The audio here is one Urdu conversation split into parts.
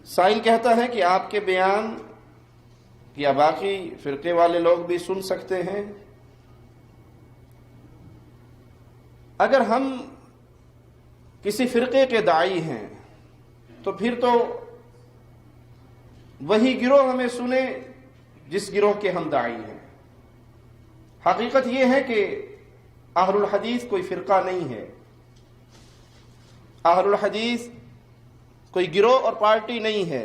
سائل کہتا ہے کہ آپ کے بیان یا باقی فرقے والے لوگ بھی سن سکتے ہیں؟ اگر ہم کسی فرقے کے داعی ہیں تو پھر تو وہی گروہ ہمیں سنے جس گروہ کے ہم داعی ہیں۔ حقیقت یہ ہے کہ اہل الحدیث کوئی فرقہ نہیں ہے، اہل الحدیث کوئی گروہ اور پارٹی نہیں ہے،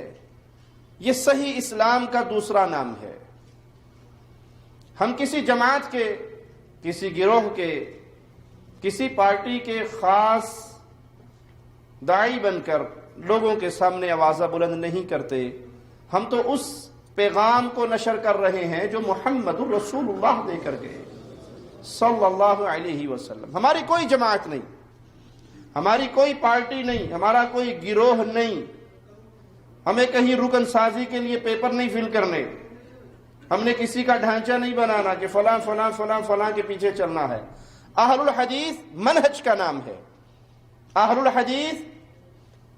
یہ صحیح اسلام کا دوسرا نام ہے۔ ہم کسی جماعت کے، کسی گروہ کے، کسی پارٹی کے خاص داعی بن کر لوگوں کے سامنے آوازہ بلند نہیں کرتے، ہم تو اس پیغام کو نشر کر رہے ہیں جو محمد رسول اللہ دے کر گئے صلی اللہ علیہ وسلم۔ ہماری کوئی جماعت نہیں، ہماری کوئی پارٹی نہیں، ہمارا کوئی گروہ نہیں، ہمیں کہیں رکن سازی کے لیے پیپر نہیں فل کرنے، ہم نے کسی کا ڈھانچہ نہیں بنانا کہ فلاں فلاں فلاں فلاں کے پیچھے چلنا ہے۔ اہل الحدیث منہج کا نام ہے، اہل الحدیث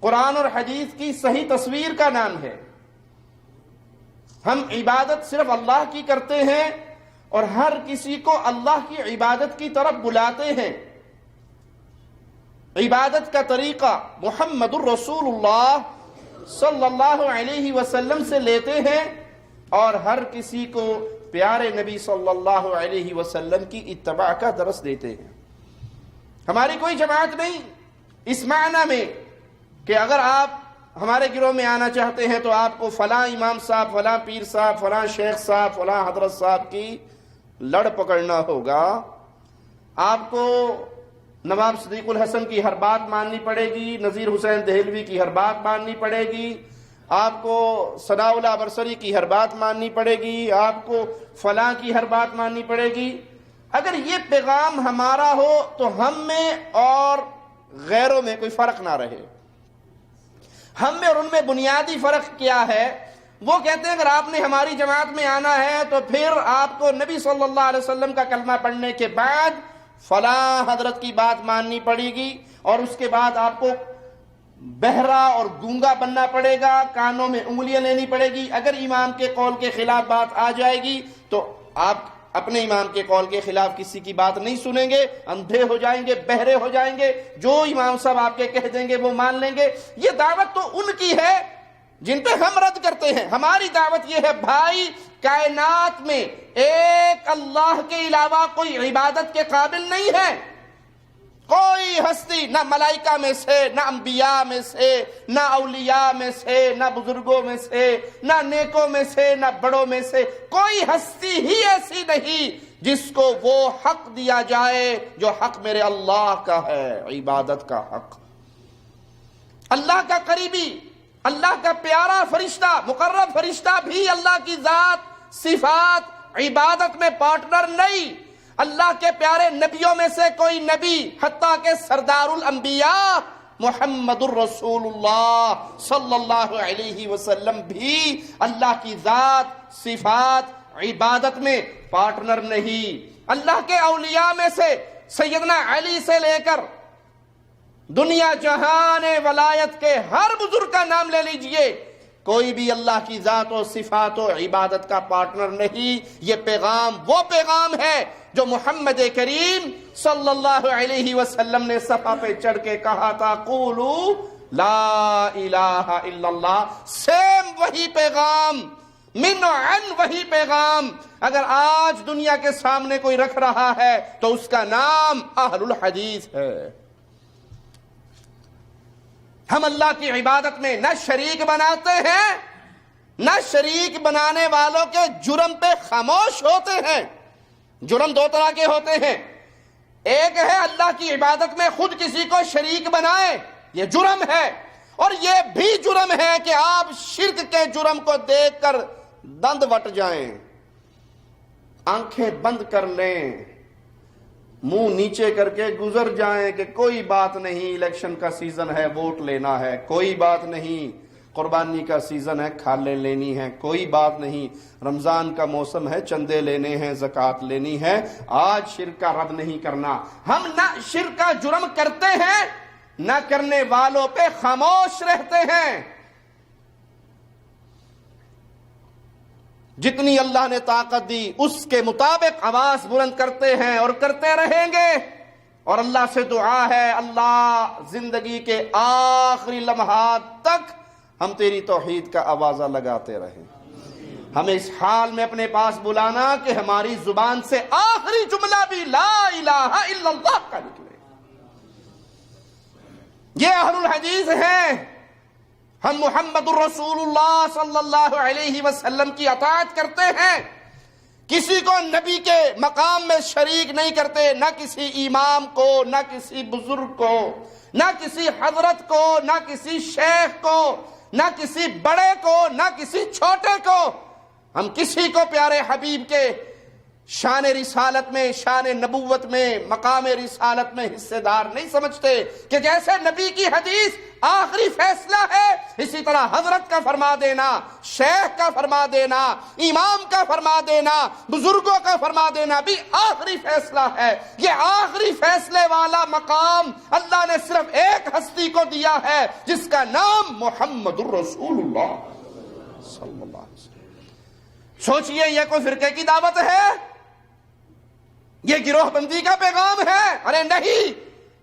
قرآن اور حدیث کی صحیح تصویر کا نام ہے۔ ہم عبادت صرف اللہ کی کرتے ہیں اور ہر کسی کو اللہ کی عبادت کی طرف بلاتے ہیں۔ عبادت کا طریقہ محمد الرسول اللہ صلی اللہ علیہ وسلم سے لیتے ہیں اور ہر کسی کو پیارے نبی صلی اللہ علیہ وسلم کی اتباع کا درس دیتے ہیں۔ ہماری کوئی جماعت نہیں اس معنی میں کہ اگر آپ ہمارے گروہ میں آنا چاہتے ہیں تو آپ کو فلاں امام صاحب، فلاں پیر صاحب، فلاں شیخ صاحب، فلاں حضرت صاحب کی لڑ پکڑنا ہوگا، آپ کو نواب صدیق الحسن کی ہر بات ماننی پڑے گی، نذیر حسین دہلوی کی ہر بات ماننی پڑے گی، آپ کو ثناء اللہ برسری کی ہر بات ماننی پڑے گی، آپ کو فلاں کی ہر بات ماننی پڑے گی۔ اگر یہ پیغام ہمارا ہو تو ہم میں اور غیروں میں کوئی فرق نہ رہے۔ ہم میں اور ان میں بنیادی فرق کیا ہے؟ وہ کہتے ہیں اگر آپ نے ہماری جماعت میں آنا ہے تو پھر آپ کو نبی صلی اللہ علیہ وسلم کا کلمہ پڑھنے کے بعد فلاں حضرت کی بات ماننی پڑے گی، اور اس کے بعد آپ کو بہرا اور گونگا بننا پڑے گا، کانوں میں انگلیاں لینی پڑے گی۔ اگر امام کے قول کے خلاف بات آ جائے گی تو آپ اپنے امام کے قول کے خلاف کسی کی بات نہیں سنیں گے، اندھے ہو جائیں گے، بہرے ہو جائیں گے، جو امام صاحب آپ کے کہہ دیں گے وہ مان لیں گے۔ یہ دعوت تو ان کی ہے جن پہ ہم رد کرتے ہیں۔ ہماری دعوت یہ ہے بھائی، کائنات میں ایک اللہ کے علاوہ کوئی عبادت کے قابل نہیں ہے۔ کوئی ہستی، نہ ملائکہ میں سے، نہ انبیاء میں سے، نہ اولیاء میں سے، نہ بزرگوں میں سے، نہ نیکوں میں سے، نہ بڑوں میں سے، کوئی ہستی ہی ایسی نہیں جس کو وہ حق دیا جائے جو حق میرے اللہ کا ہے، عبادت کا حق۔ اللہ کا قریبی، اللہ کا پیارا فرشتہ، مقرب فرشتہ بھی اللہ کی ذات، صفات، عبادت میں پارٹنر نہیں۔ اللہ کے پیارے نبیوں میں سے کوئی نبی، حتیٰ کہ سردار الانبیاء محمد الرسول اللہ صلی اللہ علیہ وسلم بھی اللہ کی ذات، صفات، عبادت میں پارٹنر نہیں۔ اللہ کے اولیاء میں سے سیدنا علی سے لے کر دنیا جہان ولایت کے ہر بزرگ کا نام لے لیجئے، کوئی بھی اللہ کی ذات و صفات و عبادت کا پارٹنر نہیں۔ یہ پیغام وہ پیغام ہے جو محمد کریم صلی اللہ علیہ وسلم نے صفا پہ چڑھ کے کہا تھا، قولو لا الہ الا اللہ۔ سیم وہی پیغام، من عن وہی پیغام اگر آج دنیا کے سامنے کوئی رکھ رہا ہے تو اس کا نام اہل الحدیث ہے۔ ہم اللہ کی عبادت میں نہ شریک بناتے ہیں، نہ شریک بنانے والوں کے جرم پہ خاموش ہوتے ہیں۔ جرم دو طرح کے ہوتے ہیں، ایک ہے اللہ کی عبادت میں خود کسی کو شریک بنائیں، یہ جرم ہے، اور یہ بھی جرم ہے کہ آپ شرک کے جرم کو دیکھ کر دند وٹ جائیں، آنکھیں بند کر لیں، منہ نیچے کر کے گزر جائیں کہ کوئی بات نہیں، الیکشن کا سیزن ہے، ووٹ لینا ہے، کوئی بات نہیں، قربانی کا سیزن ہے، کھالیں لینی ہے، کوئی بات نہیں، رمضان کا موسم ہے، چندے لینے ہیں، زکوٰۃ لینی ہے، آج شرک کا رد نہیں کرنا۔ ہم نہ شرک کا جرم کرتے ہیں، نہ کرنے والوں پہ خاموش رہتے ہیں۔ جتنی اللہ نے طاقت دی اس کے مطابق آواز بلند کرتے ہیں اور کرتے رہیں گے. اور اللہ سے دعا ہے اللہ زندگی کے آخری لمحات تک ہم تیری توحید کا آوازہ لگاتے رہیں. ہمیں اس حال میں اپنے پاس بلانا کہ ہماری زبان سے آخری جملہ بھی لا الہ الا اللہ کا نکلے. یہ اہل الحدیث ہیں. ہم محمد الرسول اللہ صلی اللہ علیہ وسلم کی اطاعت کرتے ہیں. کسی کو نبی کے مقام میں شریک نہیں کرتے، نہ کسی امام کو، نہ کسی بزرگ کو، نہ کسی حضرت کو، نہ کسی شیخ کو، نہ کسی بڑے کو، نہ کسی چھوٹے کو. ہم کسی کو پیارے حبیب کے شان رسالت میں، شان نبوت میں، مقام رسالت میں حصے دار نہیں سمجھتے کہ جیسے نبی کی حدیث آخری فیصلہ ہے، اسی طرح حضرت کا فرما دینا، شیخ کا فرما دینا، امام کا فرما دینا، بزرگوں کا فرما دینا بھی آخری فیصلہ ہے. یہ آخری فیصلے والا مقام اللہ نے صرف ایک ہستی کو دیا ہے جس کا نام محمد الرسول اللہ صلی اللہ علیہ وسلم. سوچئے یہ کوئی فرقے کی دعوت ہے؟ یہ گروہ بندی کا پیغام ہے؟ ارے نہیں،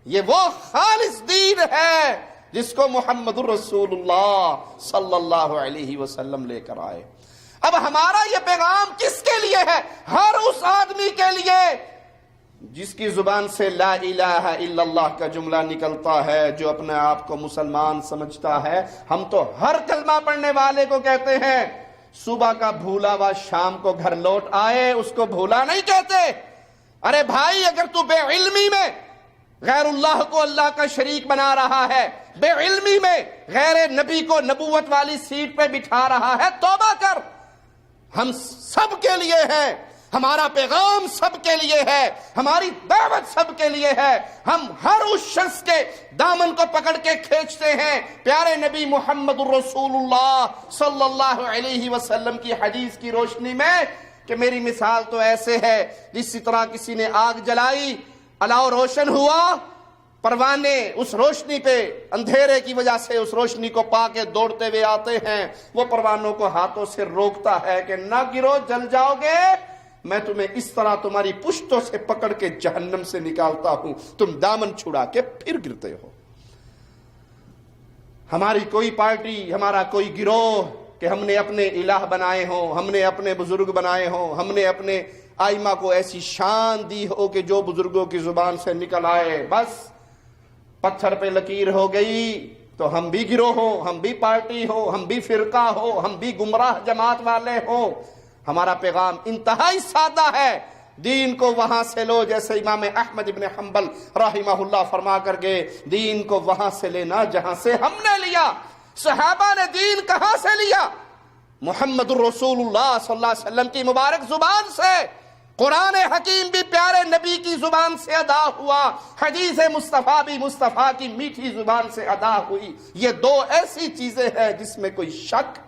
یہ وہ خالص دین ہے جس کو محمد الرسول اللہ صلی اللہ علیہ وسلم لے کر آئے. اب ہمارا یہ پیغام کس کے لیے ہے؟ ہر اس آدمی کے لیے جس کی زبان سے لا الہ الا اللہ کا جملہ نکلتا ہے، جو اپنے آپ کو مسلمان سمجھتا ہے. ہم تو ہر کلمہ پڑھنے والے کو کہتے ہیں صبح کا بھولا ہوا شام کو گھر لوٹ آئے، اس کو بھولا نہیں کہتے. ارے بھائی، اگر تو بے علمی میں غیر اللہ کو اللہ کا شریک بنا رہا ہے، بے علمی میں غیر نبی کو نبوت والی سیٹ پہ بٹھا رہا ہے، توبہ کر. ہم سب کے لیے ہے، ہمارا پیغام سب کے لیے ہے، ہماری دعوت سب کے لیے ہے. ہم ہر اس شخص کے دامن کو پکڑ کے کھینچتے ہیں پیارے نبی محمد الرسول اللہ صلی اللہ علیہ وسلم کی حدیث کی روشنی میں کہ میری مثال تو ایسے ہے جس طرح کسی نے آگ جلائی، الاؤ روشن ہوا، پروانے اس روشنی پہ اندھیرے کی وجہ سے اس روشنی کو پا کے دوڑتے ہوئے آتے ہیں. وہ پروانوں کو ہاتھوں سے روکتا ہے کہ نہ گرو، جل جاؤ گے، میں تمہیں اس طرح تمہاری پشتوں سے پکڑ کے جہنم سے نکالتا ہوں، تم دامن چھڑا کے پھر گرتے ہو. ہماری کوئی پارٹی، ہمارا کوئی گروہ کہ ہم نے اپنے الہ بنائے ہوں، ہم نے اپنے بزرگ بنائے ہوں، ہم نے اپنے آئمہ کو ایسی شان دی ہو کہ جو بزرگوں کی زبان سے نکل آئے بس پتھر پہ لکیر ہو گئی، تو ہم بھی گروہ ہو، ہم بھی پارٹی ہو، ہم بھی فرقہ ہو، ہم بھی گمراہ جماعت والے ہوں. ہمارا پیغام انتہائی سادہ ہے. دین کو وہاں سے لو جیسے امام احمد ابن حنبل رحمہ اللہ فرما کر گئے، دین کو وہاں سے لینا جہاں سے ہم نے لیا. صحابہ نے دین کہاں سے لیا؟ محمد الرسول اللہ صلی اللہ علیہ وسلم کی مبارک زبان سے. قرآن حکیم بھی پیارے نبی کی زبان سے ادا ہوا، حدیث مصطفیٰ بھی مصطفیٰ کی میٹھی زبان سے ادا ہوئی. یہ دو ایسی چیزیں ہیں جس میں کوئی شک